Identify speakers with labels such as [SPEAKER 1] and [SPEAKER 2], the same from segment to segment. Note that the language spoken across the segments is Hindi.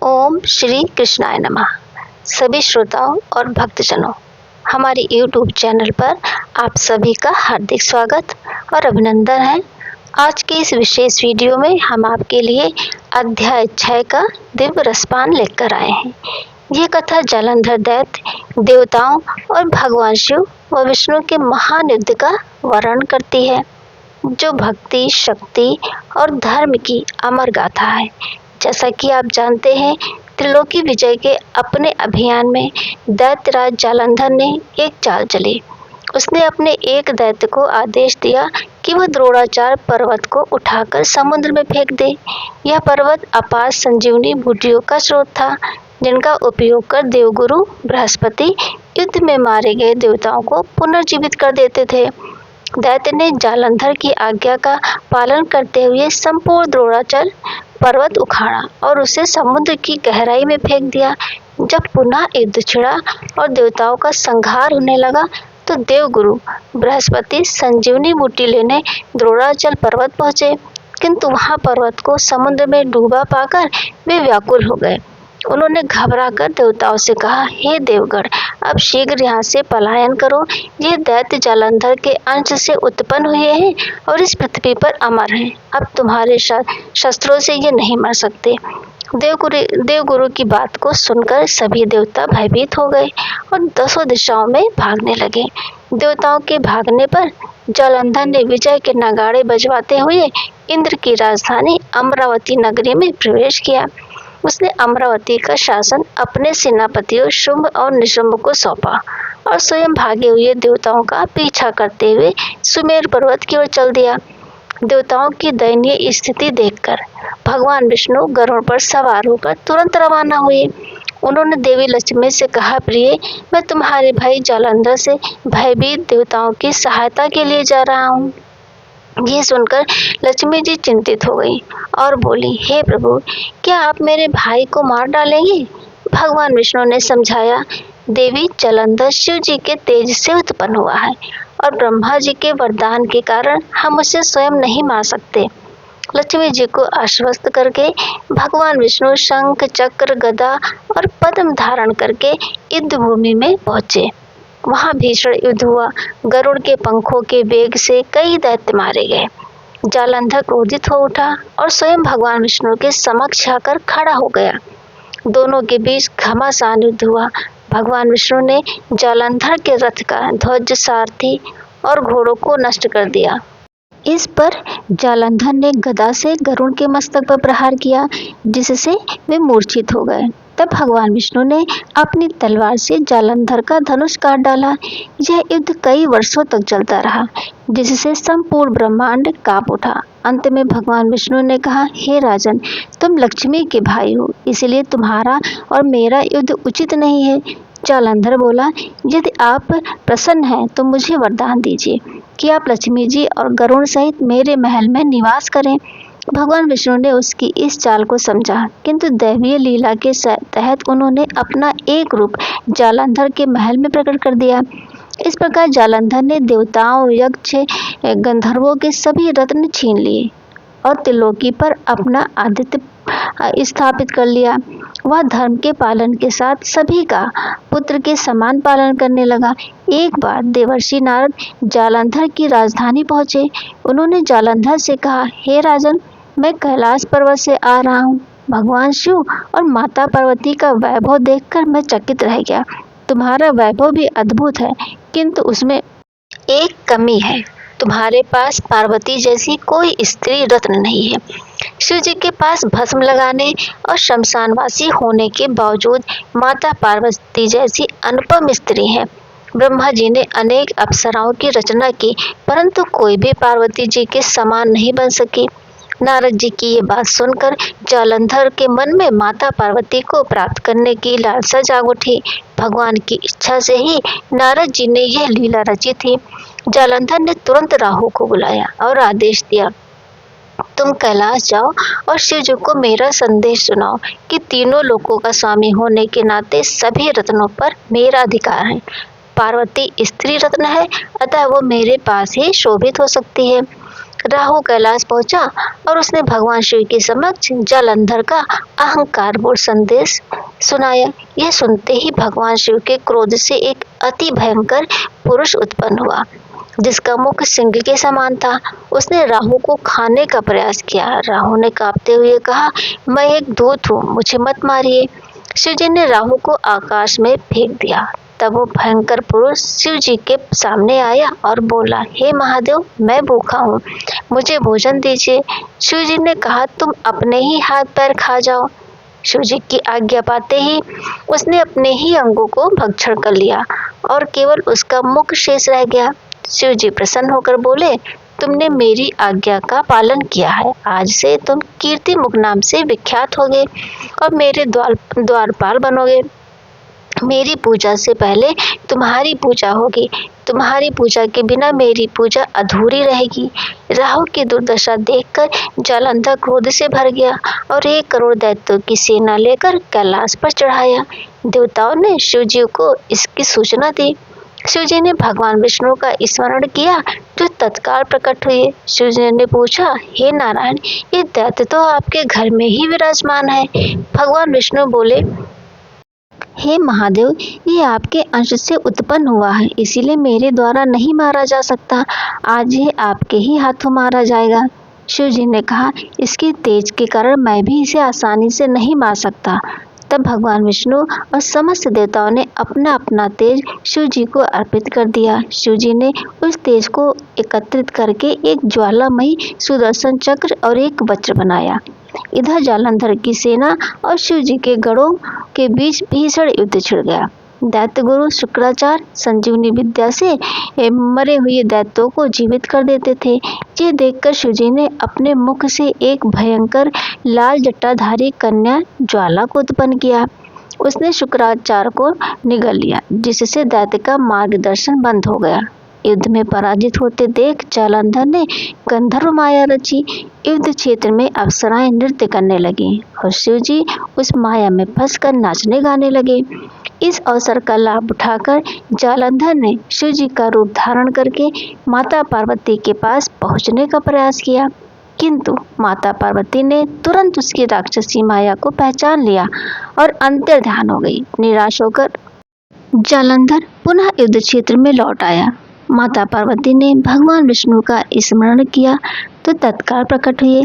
[SPEAKER 1] ओम श्री कृष्णाय नमः। सभी श्रोताओं और भक्तजनों, हमारे YouTube चैनल पर आप सभी का हार्दिक स्वागत और अभिनंदन है। आज के इस विशेष वीडियो में हम आपके लिए अध्याय 6 का दिव्य रसपान लेकर आए हैं। ये कथा जालंधर दैत्य, देवताओं और भगवान शिव व विष्णु के महान युद्ध का वर्णन करती है, जो भक्ति, शक्ति और धर्म की अमर गाथा है। जैसा कि आप जानते हैं, त्रिलोकी विजय के अपने अभियान में दैत्यराज जालंधर ने एक चाल चली। उसने अपने एक दैत्य को आदेश दिया कि वह द्रोणाचार्य पर्वत को उठाकर समुद्र में फेंक दे। यह पर्वत अपार संजीवनी बूटियों का स्रोत था, जिनका उपयोग कर देवगुरु बृहस्पति युद्ध में मारे गए देवताओं को पुनर्जीवित कर देते थे। दैत्य ने जालंधर की आज्ञा का पालन करते हुए संपूर्ण द्रोणाचल पर्वत उखाड़ा और उसे समुद्र की गहराई में फेंक दिया। जब पुनः युद्ध छिड़ा और देवताओं का संहार होने लगा, तो देवगुरु बृहस्पति संजीवनी बूटी लेने द्रोणाचल पर्वत पहुंचे, किंतु वहां पर्वत को समुद्र में डूबा पाकर वे व्याकुल हो गए। उन्होंने घबराकर देवताओं से कहा, हे देवगण, अब शीघ्र यहाँ से पलायन करो। ये दैत्य जालंधर के अंश से उत्पन्न हुए हैं और इस पृथ्वी पर अमर हैं। अब तुम्हारे शस्त्रों से ये नहीं मर सकते। देवगुरु की बात को सुनकर सभी देवता भयभीत हो गए और दसों दिशाओं में भागने लगे। देवताओं के भागने पर जालंधर ने विजय के नगाड़े बजवाते हुए इंद्र की राजधानी अमरावती नगरी में प्रवेश किया। उसने अमरावती का शासन अपने सेनापतियों शुंभ और निशुंभ को सौंपा और स्वयं भागे हुए देवताओं का पीछा करते हुए सुमेर पर्वत की ओर चल दिया। देवताओं की दयनीय स्थिति देखकर भगवान विष्णु गरुड़ पर सवार होकर तुरंत रवाना हुए। उन्होंने देवी लक्ष्मी से कहा, प्रिय, मैं तुम्हारे भाई जालंधर से भयभीत देवताओं की सहायता के लिए जा रहा हूँ। ये सुनकर लक्ष्मी जी चिंतित हो गई और बोली, हे प्रभु, क्या आप मेरे भाई को मार डालेंगे? भगवान विष्णु ने समझाया, देवी, जालंधर शिव जी के तेज से उत्पन्न हुआ है और ब्रह्मा जी के वरदान के कारण हम उसे स्वयं नहीं मार सकते। लक्ष्मी जी को आश्वस्त करके भगवान विष्णु शंख, चक्र, गदा और पद्म धारण करके युद्ध भूमि में पहुंचे। वहां भीषण युद्ध हुआ। गरुड़ के पंखों के वेग से कई दैत्य मारे गए। जालंधर क्रोधित हो उठा और स्वयं भगवान विष्णु के समक्ष आकर खड़ा हो गया। दोनों के बीच घमासान युद्ध हुआ। भगवान विष्णु ने जालंधर के रथ का ध्वज, सारथी और घोड़ों को नष्ट कर दिया। इस पर जालंधर ने गदा से गरुड़ के मस्तक पर प्रहार किया, जिससे वे मूर्छित हो गए। तब भगवान विष्णु ने अपनी तलवार से जालंधर का धनुष काट डाला। यह युद्ध कई वर्षों तक चलता रहा, जिससे संपूर्ण ब्रह्मांड कांप उठा। अंत में भगवान विष्णु ने कहा, हे राजन, तुम लक्ष्मी के भाई हो, इसलिए तुम्हारा और मेरा युद्ध उचित नहीं है। जालंधर बोला, यदि आप प्रसन्न हैं तो मुझे वरदान दीजिए कि आप लक्ष्मी जी और गरुड़ सहित मेरे महल में निवास करें। भगवान विष्णु ने उसकी इस चाल को समझा, किंतु दैवीय लीला के तहत उन्होंने अपना एक रूप जालंधर के महल में प्रकट कर दिया। इस प्रकार जालंधर ने देवताओं, यक्ष, गंधर्वों के सभी रत्न छीन लिए और त्रिलोकी पर अपना आधिपत्य स्थापित कर लिया। वह धर्म के पालन के साथ सभी का पुत्र के समान पालन करने लगा। एक बार देवर्षि नारद जालंधर की राजधानी पहुंचे। उन्होंने जालंधर से कहा, हे राजन, मैं कैलाश पर्वत से आ रहा हूँ। भगवान शिव और माता पार्वती का वैभव देखकर मैं चकित रह गया। तुम्हारा वैभव भी अद्भुत है, किंतु उसमें एक कमी है। तुम्हारे पास पार्वती जैसी कोई स्त्री रत्न नहीं है। शिव जी के पास भस्म लगाने और शमशानवासी होने के बावजूद माता पार्वती जैसी अनुपम स्त्री है। ब्रह्मा जी ने अनेक अप्सराओं की रचना की, परंतु कोई भी पार्वती जी के समान नहीं बन सकी। नारद जी की ये बात सुनकर जालंधर के मन में माता पार्वती को प्राप्त करने की लालसा जाग उठी। भगवान की इच्छा से ही नारद जी ने यह लीला रची थी। जालंधर ने तुरंत राहु को बुलाया और आदेश दिया, तुम कैलाश जाओ और शिव जी को मेरा संदेश सुनाओ कि तीनों लोकों का स्वामी होने के नाते सभी रत्नों पर मेरा अधिकार है। पार्वती स्त्री रत्न है, अतः वो मेरे पास ही शोभित हो सकती है। राहु कैलाश पहुंचा और उसने भगवान शिव के समक्ष जालंधर का अहंकारपूर्ण संदेश सुनाया। यह सुनते ही भगवान शिव के क्रोध से एक अति भयंकर पुरुष उत्पन्न हुआ, जिसका मुख सिंह के समान था। उसने राहु को खाने का प्रयास किया। राहु ने कांपते हुए कहा, मैं एक दूत हूँ, मुझे मत मारिए। शिवजी ने राहु को आकाश में फेंक दिया। तब वो भयंकर पुरुष शिवजी के सामने आया और बोला, हे महादेव, मैं भूखा हूँ, मुझे भोजन दीजिए। शिवजी ने कहा, तुम अपने ही हाथ पैर खा जाओ। शिवजी की आज्ञा पाते ही उसने अपने ही अंगों को भक्षण कर लिया और केवल उसका मुख शेष रह गया। शिवजी प्रसन्न होकर बोले, तुमने मेरी आज्ञा का पालन किया है, आज से तुम कीर्ति मुख नाम से विख्यात होगे और मेरे द्वारपाल बनोगे। मेरी पूजा से पहले तुम्हारी पूजा होगी, तुम्हारी पूजा के बिना मेरी पूजा अधूरी रहेगी। राहु की दुर्दशा देखकर जालंधर क्रोध से भर गया और 1 करोड़ दैत्यों की सेना लेकर कैलाश पर चढ़ाया। देवताओं ने शिवजी को इसकी सूचना दी। शिवजी ने भगवान विष्णु का स्मरण किया जो तत्काल प्रकट हुए। शिवजी ने पूछा, हे नारायण, ये दैत्य तो आपके घर में ही विराजमान है। भगवान विष्णु बोले, हे महादेव, ये आपके अंश से उत्पन्न हुआ है, इसीलिए मेरे द्वारा नहीं मारा जा सकता। आज ये आपके ही हाथों मारा जाएगा। शिवजी ने कहा, इसके तेज के कारण मैं भी इसे आसानी से नहीं मार सकता। तब भगवान विष्णु और समस्त देवताओं ने अपना अपना तेज शिवजी को अर्पित कर दिया। शिवजी ने उस तेज को एकत्रित करके एक ज्वालामयी सुदर्शन चक्र और एक वज्र बनाया। इधर जालंधर की सेना और शिवजी के गढ़ों के बीच भीषण युद्ध छिड़ गया। दैत्य गुरु शुक्राचार्य संजीवनी विद्या से मरे हुए दैत्यों को जीवित कर देते थे। ये देखकर शिवजी ने अपने मुख से एक भयंकर लाल जटाधारी कन्या ज्वाला को उत्पन्न किया। उसने शुक्राचार्य को निगल लिया, जिससे दैत्य का मार्गदर्शन बंद हो गया। युद्ध में पराजित होते देख जालंधर ने गंधर्व माया रची। युद्ध क्षेत्र में अप्सराएं नृत्य करने लगी और शिवजी उस माया में फंसकर नाचने गाने लगे। इस अवसर का लाभ उठाकर जालंधर ने शिवजी का रूप धारण करके माता पार्वती के पास पहुंचने का प्रयास किया, किंतु माता पार्वती ने तुरंत उसकी राक्षसी माया को पहचान लिया और अंतर्ध्यान हो गई। निराश होकर जालंधर पुनः युद्ध क्षेत्र में लौट आया। माता पार्वती ने भगवान विष्णु का स्मरण किया तो तत्काल प्रकट हुए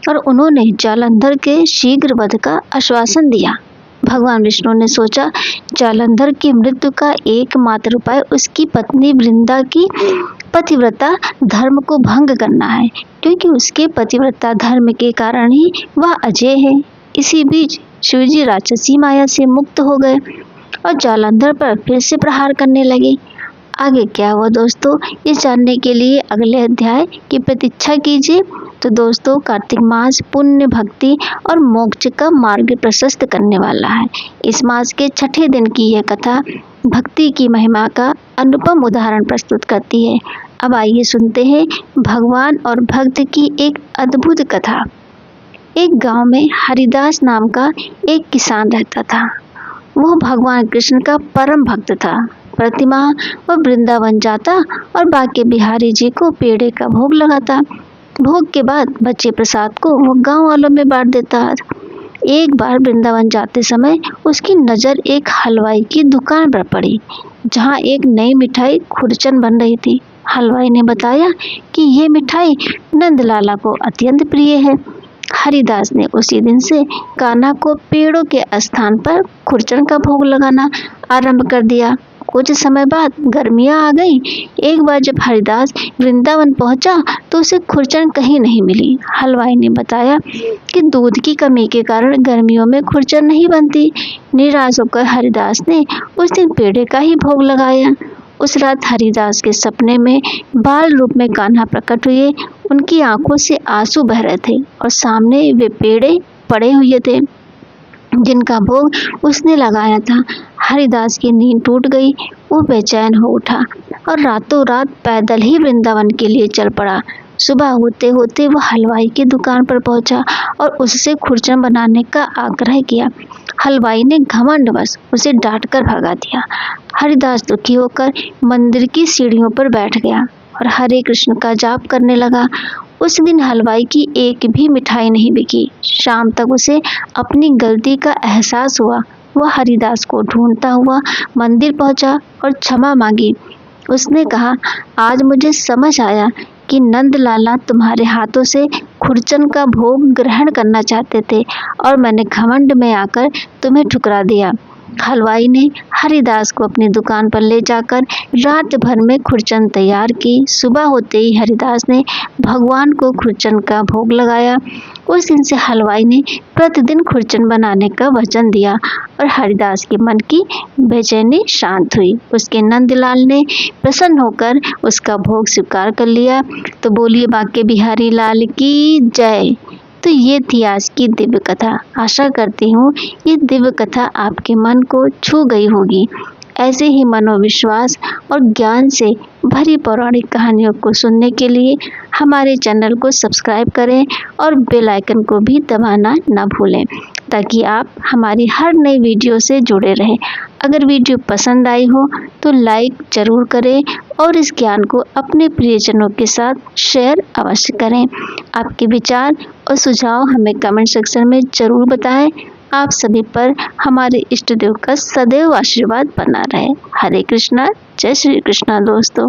[SPEAKER 1] और उन्होंने जालंधर के शीघ्र वध का आश्वासन दिया। भगवान विष्णु ने सोचा, जालंधर की मृत्यु का एकमात्र उपाय उसकी पत्नी वृंदा की पतिव्रता धर्म को भंग करना है, क्योंकि उसके पतिव्रता धर्म के कारण ही वह अजय है। इसी बीच शिवजी राक्षसी माया से मुक्त हो गए और जालंधर पर फिर से प्रहार करने लगे। आगे क्या हुआ दोस्तों, ये जानने के लिए अगले अध्याय की प्रतीक्षा कीजिए। तो दोस्तों, कार्तिक मास पुण्य, भक्ति और मोक्ष का मार्ग प्रशस्त करने वाला है। इस मास के छठे दिन की यह कथा भक्ति की महिमा का अनुपम उदाहरण प्रस्तुत करती है। अब आइए सुनते हैं भगवान और भक्त की एक अद्भुत कथा। एक गांव में हरिदास नाम का एक किसान रहता था। वह भगवान कृष्ण का परम भक्त था। प्रतिमाह वह वृंदावन जाता और बाके बिहारी जी को पेड़े का भोग लगाता। भोग के बाद बचे प्रसाद को वह गांव वालों में बांट देता। एक बार वृंदावन जाते समय उसकी नज़र एक हलवाई की दुकान पर पड़ी, जहां एक नई मिठाई खुरचन बन रही थी। हलवाई ने बताया कि ये मिठाई नंदलाला को अत्यंत प्रिय है। हरिदास ने उसी दिन से कान्हा को पेड़ों के स्थान पर खुरचन का भोग लगाना आरंभ कर दिया। कुछ समय बाद गर्मियां आ गई। एक बार जब हरिदास वृंदावन पहुंचा तो उसे खुरचन कहीं नहीं मिली। हलवाई ने बताया कि दूध की कमी के कारण गर्मियों में खुरचन नहीं बनती। निराश होकर हरिदास ने उस दिन पेड़े का ही भोग लगाया। उस रात हरिदास के सपने में बाल रूप में कान्हा प्रकट हुए। उनकी आंखों से आंसू बह रहे थे और सामने वे पेड़े पड़े हुए थे जिनका भोग उसने लगाया था। हरिदास की नींद टूट गई। वो बेचैन हो उठा और रातों रात पैदल ही वृंदावन के लिए चल पड़ा। सुबह होते होते वह हलवाई की दुकान पर पहुंचा और उससे खुरचन बनाने का आग्रह किया। हलवाई ने घमंडवश उसे डांट कर भगा दिया। हरिदास दुखी होकर मंदिर की सीढ़ियों पर बैठ गया। और हरे कृष्ण का जाप करने लगा। उस दिन हलवाई की एक भी मिठाई नहीं बिकी। शाम तक उसे अपनी गलती का एहसास हुआ। वह हरिदास को ढूंढता हुआ मंदिर पहुंचा और क्षमा मांगी। उसने कहा, आज मुझे समझ आया कि नंद लाला तुम्हारे हाथों से खुरचन का भोग ग्रहण करना चाहते थे और मैंने घमंड में आकर तुम्हें ठुकरा दिया। हलवाई ने हरिदास को अपनी दुकान पर ले जाकर रात भर में खुरचन तैयार की। सुबह होते ही हरिदास ने भगवान को खुरचन का भोग लगाया। उस दिन से हलवाई ने प्रतिदिन खुरचन बनाने का वचन दिया और हरिदास के मन की बेचैनी शांत हुई। उसके नंदलाल ने प्रसन्न होकर उसका भोग स्वीकार कर लिया। तो बोलिए बांके बिहारी लाल की जय। तो ये थी आज की दिव्य कथा। आशा करती हूँ ये दिव्य कथा आपके मन को छू गई होगी। ऐसे ही मनोविश्वास और ज्ञान से भरी पौराणिक कहानियों को सुनने के लिए हमारे चैनल को सब्सक्राइब करें और बेल आइकन को भी दबाना न भूलें, ताकि आप हमारी हर नई वीडियो से जुड़े रहें। अगर वीडियो पसंद आई हो तो लाइक ज़रूर करें और इस ज्ञान को अपने प्रियजनों के साथ शेयर अवश्य करें। आपके विचार और सुझाव हमें कमेंट सेक्शन में ज़रूर बताएं। आप सभी पर हमारे इष्ट देव का सदैव आशीर्वाद बना रहे। हरे कृष्णा, जय श्री कृष्णा दोस्तों।